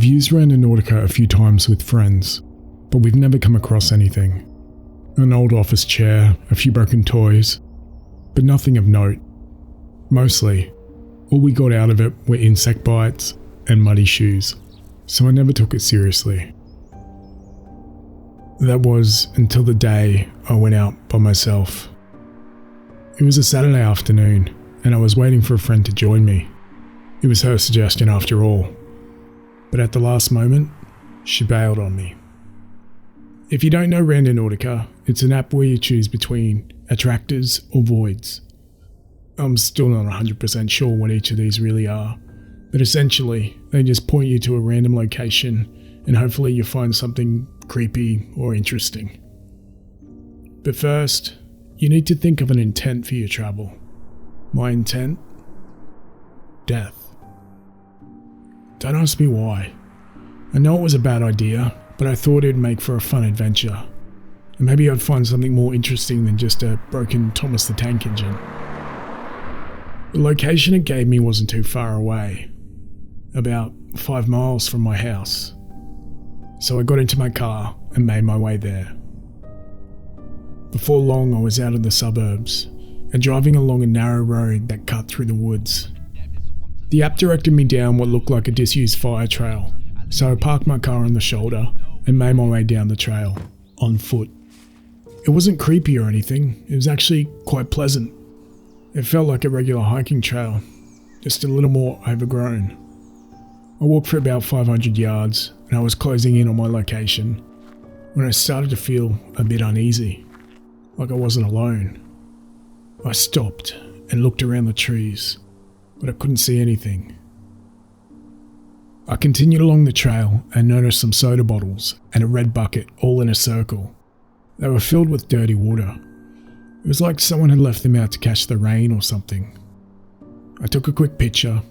I've used Randonautica a few times with friends, but we've never come across anything. An old office chair, a few broken toys, but nothing of note. Mostly, all we got out of it were insect bites and muddy shoes, so I never took it seriously. That was until the day I went out by myself. It was a Saturday afternoon, and I was waiting for a friend to join me. It was her suggestion after all. But at the last moment, she bailed on me. If you don't know Randonautica, it's an app where you choose between attractors or voids. I'm still not 100% sure what each of these really are, but essentially, they just point you to a random location and hopefully you find something creepy or interesting. But first, you need to think of an intent for your travel. My intent? Death. Don't ask me why. I know it was a bad idea, but I thought it'd make for a fun adventure. And maybe I'd find something more interesting than just a broken Thomas the Tank Engine. The location it gave me wasn't too far away, about 5 miles from my house. So I got into my car and made my way there. Before long, I was out in the suburbs and driving along a narrow road that cut through the woods. The app directed me down what looked like a disused fire trail, so I parked my car on the shoulder and made my way down the trail, on foot. It wasn't creepy or anything, it was actually quite pleasant. It felt like a regular hiking trail, just a little more overgrown. I walked for about 500 yards and I was closing in on my location when I started to feel a bit uneasy, like I wasn't alone. I stopped and looked around the trees, but I couldn't see anything. I continued along the trail and noticed some soda bottles and a red bucket all in a circle. They were filled with dirty water. It was like someone had left them out to catch the rain or something. I took a quick picture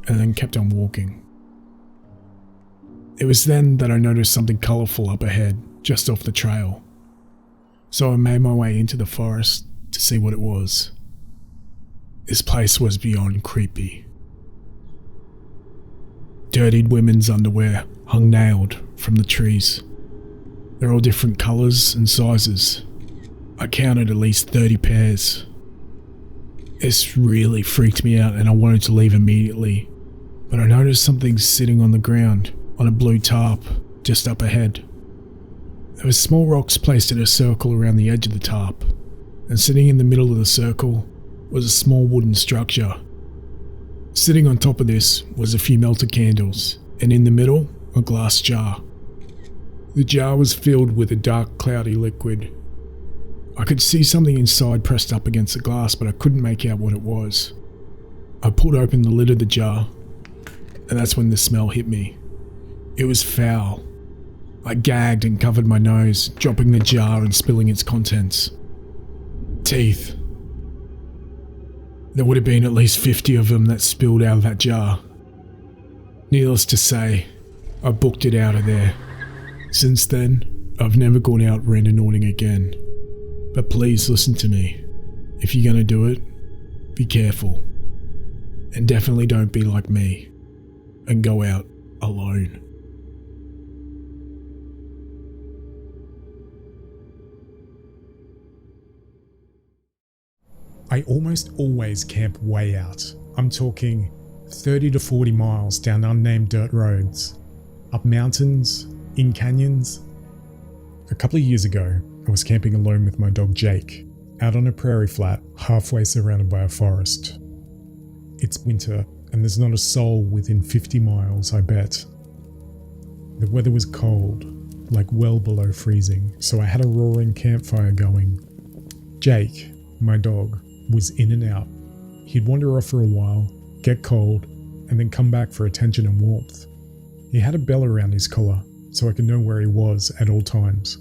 and then kept on walking. It was then that I noticed something colourful up ahead, just off the trail. So I made my way into the forest to see what it was. This place was beyond creepy. Dirtied women's underwear hung nailed from the trees. They're all different colours and sizes. I counted at least 30 pairs. This really freaked me out and I wanted to leave immediately, but I noticed something sitting on the ground on a blue tarp just up ahead. There were small rocks placed in a circle around the edge of the tarp, and sitting in the middle of the circle was a small wooden structure. Sitting on top of this was a few melted candles, and in the middle, a glass jar. The jar was filled with a dark, cloudy liquid. I could see something inside pressed up against the glass, but I couldn't make out what it was. I pulled open the lid of the jar, and that's when the smell hit me. It was foul. I gagged and covered my nose, dropping the jar and spilling its contents. Teeth. There would have been at least 50 of them that spilled out of that jar. Needless to say, I booked it out of there. Since then, I've never gone out randonauting again. But please listen to me. If you're gonna do it, be careful. And definitely don't be like me and go out alone. I almost always camp way out. I'm talking 30 to 40 miles down unnamed dirt roads, up mountains, in canyons. A couple of years ago, I was camping alone with my dog Jake, out on a prairie flat, halfway surrounded by a forest. It's winter, and there's not a soul within 50 miles, I bet. The weather was cold, like well below freezing, so I had a roaring campfire going. Jake, my dog, was in and out. He'd wander off for a while, get cold, and then come back for attention and warmth. He had a bell around his collar, so I could know where he was at all times.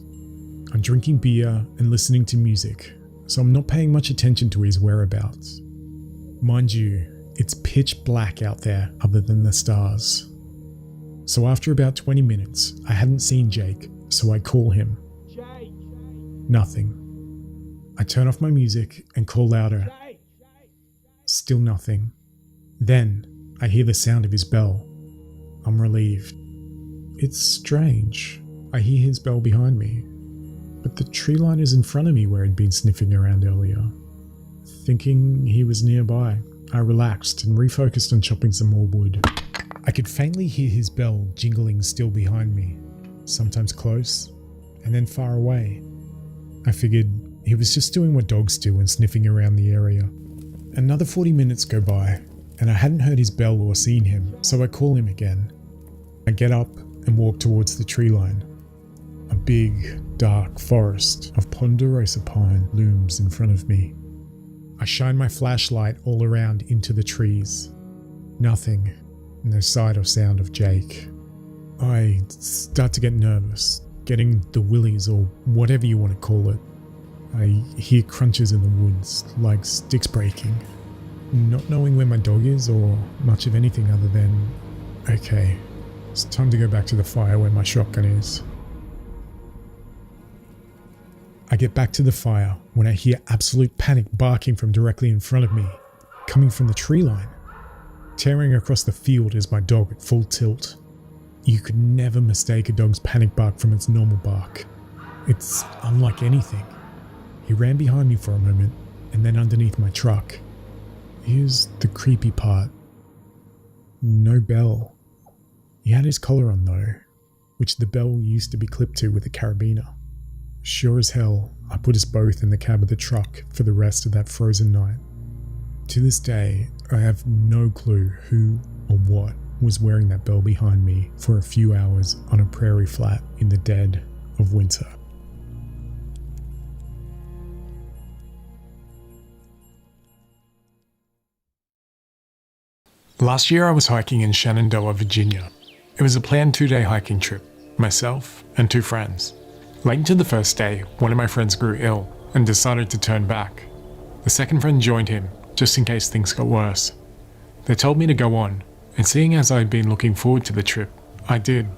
I'm drinking beer and listening to music, so I'm not paying much attention to his whereabouts. Mind you, it's pitch black out there other than the stars. So after about 20 minutes, I hadn't seen Jake, so I call him. Jake. Nothing. I turn off my music and call louder. Still nothing. Then I hear the sound of his bell. I'm relieved. It's strange. I hear his bell behind me, but the tree line is in front of me where he'd been sniffing around earlier. Thinking he was nearby, I relaxed and refocused on chopping some more wood. I could faintly hear his bell jingling still behind me, sometimes close, and then far away. I figured he was just doing what dogs do and sniffing around the area. Another 40 minutes go by, and I hadn't heard his bell or seen him, so I call him again. I get up and walk towards the tree line. A big, dark forest of ponderosa pine looms in front of me. I shine my flashlight all around into the trees. Nothing, no sight or sound of Jake. I start to get nervous, getting the willies or whatever you want to call it. I hear crunches in the woods, like sticks breaking. Not knowing where my dog is or much of anything other than, okay, it's time to go back to the fire where my shotgun is. I get back to the fire when I hear absolute panic barking from directly in front of me, coming from the tree line. Tearing across the field is my dog at full tilt. You could never mistake a dog's panic bark from its normal bark. It's unlike anything. He ran behind me for a moment and then underneath my truck. Here's the creepy part. No bell. He had his collar on though, which the bell used to be clipped to with a carabiner. Sure as hell, I put us both in the cab of the truck for the rest of that frozen night. To this day, I have no clue who or what was wearing that bell behind me for a few hours on a prairie flat in the dead of winter. Last year I was hiking in Shenandoah, Virginia. It was a planned 2-day hiking trip, myself and 2 friends. Late into the first day, one of my friends grew ill and decided to turn back. The second friend joined him, just in case things got worse. They told me to go on, and seeing as I had been looking forward to the trip, I did.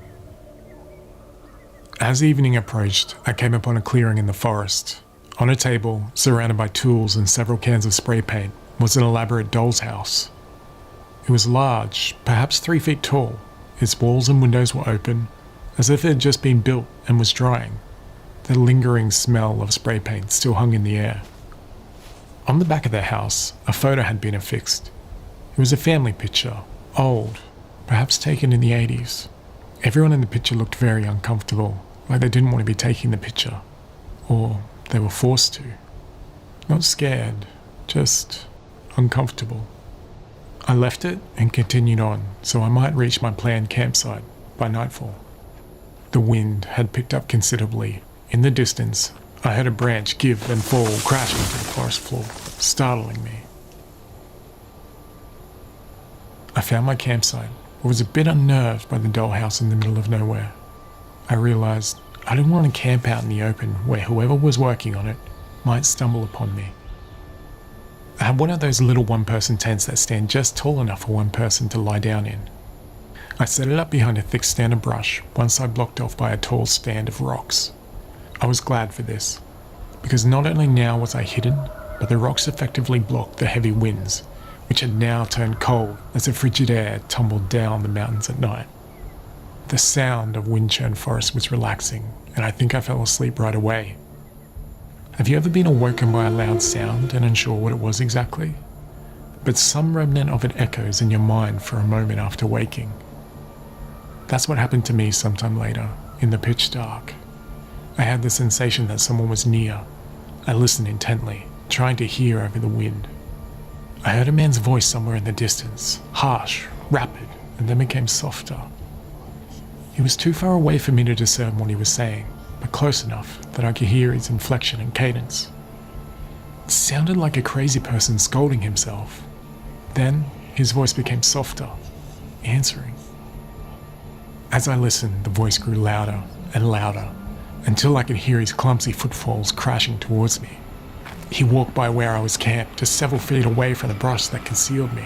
As evening approached, I came upon a clearing in the forest. On a table, surrounded by tools and several cans of spray paint, was an elaborate doll's house. It was large, perhaps 3 feet tall. Its walls and windows were open, as if it had just been built and was drying. The lingering smell of spray paint still hung in the air. On the back of the house, a photo had been affixed. It was a family picture, old, perhaps taken in the 80s. Everyone in the picture looked very uncomfortable, like they didn't want to be taking the picture, or they were forced to. Not scared, just uncomfortable. I left it and continued on so I might reach my planned campsite by nightfall. The wind had picked up considerably. In the distance, I heard a branch give and fall crashing to the forest floor, startling me. I found my campsite, but was a bit unnerved by the dollhouse in the middle of nowhere. I realized I didn't want to camp out in the open where whoever was working on it might stumble upon me. I had one of those little one-person tents that stand just tall enough for one person to lie down in. I set it up behind a thick stand of brush, one side blocked off by a tall stand of rocks. I was glad for this, because not only now was I hidden, but the rocks effectively blocked the heavy winds, which had now turned cold as the frigid air tumbled down the mountains at night. The sound of wind-churned forest was relaxing, and I think I fell asleep right away. Have you ever been awoken by a loud sound and unsure what it was exactly? But some remnant of it echoes in your mind for a moment after waking. That's what happened to me sometime later, in the pitch dark. I had the sensation that someone was near. I listened intently, trying to hear over the wind. I heard a man's voice somewhere in the distance, harsh, rapid, and then became softer. He was too far away for me to discern what he was saying, but close enough that I could hear his inflection and cadence. It sounded like a crazy person scolding himself. Then his voice became softer, answering. As I listened, the voice grew louder and louder, until I could hear his clumsy footfalls crashing towards me. He walked by where I was camped, just several feet away from the brush that concealed me.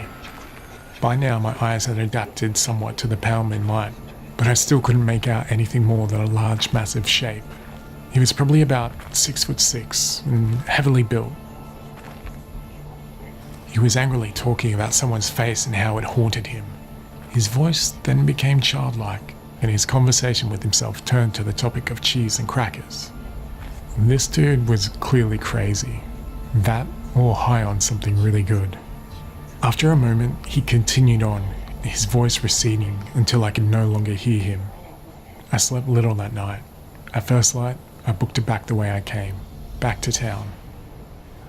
By now my eyes had adapted somewhat to the pale moonlight, but I still couldn't make out anything more than a large, massive shape. He was probably about 6'6" and heavily built. He was angrily talking about someone's face and how it haunted him. His voice then became childlike, and his conversation with himself turned to the topic of cheese and crackers. This dude was clearly crazy, that or high on something really good. After a moment, he continued on, his voice receding until I could no longer hear him. I slept little that night. At first light, I booked it back the way I came, back to town.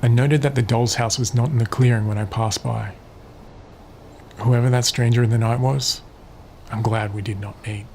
I noted that the doll's house was not in the clearing when I passed by. Whoever that stranger in the night was, I'm glad we did not meet.